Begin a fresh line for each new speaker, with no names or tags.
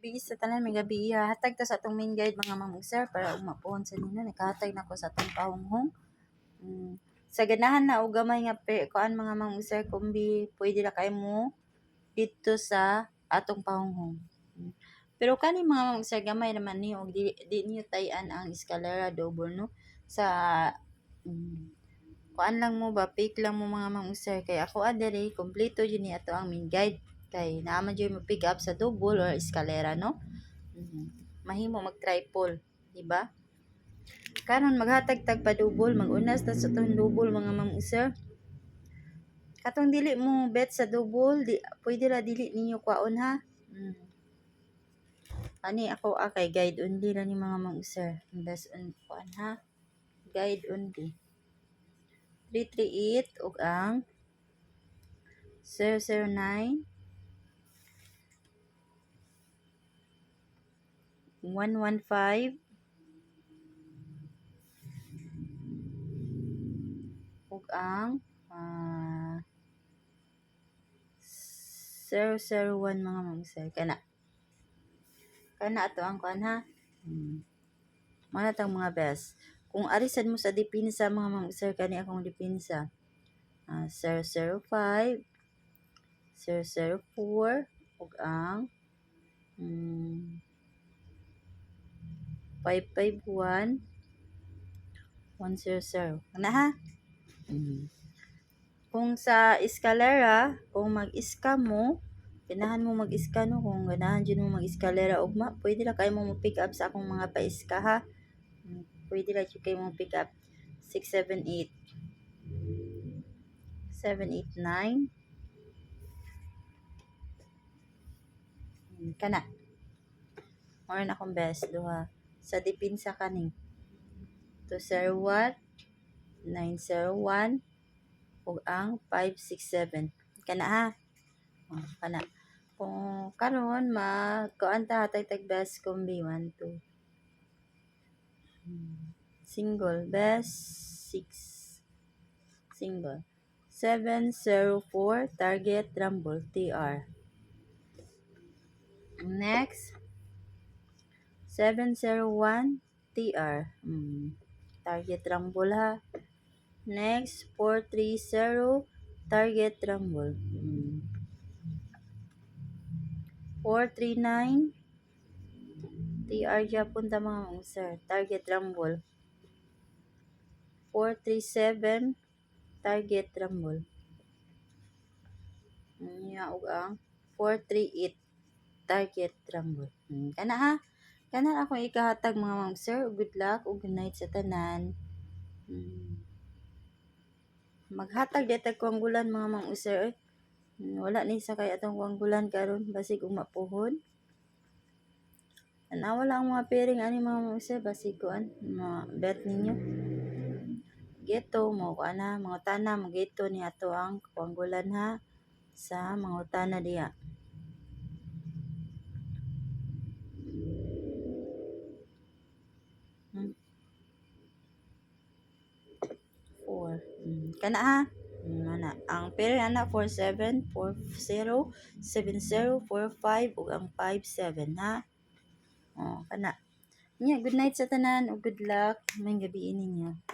gabi sa tanan, may gabi hatag ta sa atong main guide mga ma'am ug sir para umapuhon sa ninyo. Nakahatag na ko sa atong pahunghong. Sa ganahan na og gamay nga kuan mga ma'am ug sir kumbi pwede ra kay mo dito sa atong pahunghong. Pero kani mga ma'am ug sir gamay naman ni og di niyo tay-an ang eskalera double no sa kuan lang mo ba, pick lang mo mga ma'am ug sir kay ako adere kompleto yun ni ato ang main guide kay naman jud mo pick up sa double or eskalera no. Mahimo mag triple, di ba? Karon maghatag tag pa double, mag-unas ta sa tong double mga ma'am ug sir. Katong dili mo bet sa double, pwede ra dili ninyo kwaon ha. Ani ako kay guide only ra ni mga ma'am ug sir. Best on kuan ha. Guide only. 338 ug ang 009 115 ug ang 001 mga ma'am sir kana ato ang kuan ha. Mana tang mga best. Kung arisan mo sa depensa mga ma'am sir kani akong depensa. 005 004 ug ang 551 100 kana ha. Kung sa eskalera, kung mag-iska mo, ganahan mo mag-iska no, kung ganahan dyan mo mag-eskalera ugma, pwede ra kayo mo pick up sa akong mga pa-iska ha. Pwede ra dyan kayo mo pick up 678 789 kana. Moran akong best duha sa depensa kani. 201 901 ug ang 567 kana ha. Kana kung karon magkuan ta hatag tag best kombi 1 2 single best 6 single 704 target rumble TR. Next 701 TR target rumble ha. Next 430 target rumble 439 TR Japon ta mga sir target rumble 437 target rumble ug ang 438 target rumble kana ha. Kana ako ikahatag mga ma'am sir. Good luck ug good night sa tanan. Maghatag detag kuanggulan mga ma'am sir. Wala ni sa kay atong kuanggulan karon basig umapuhon. Wala ang mga pairing ani mga ma'am sir basig kuan mga bet ninyo. Geto mo ana mga tana mo geto ni ato ang kuanggulan ha sa mga utana diha. 4 kana ha. Ana ang pair ana 47 40 70 45 ug ang 57 ha. Kana nya good night sa tanan ug good luck may gabi ninyo.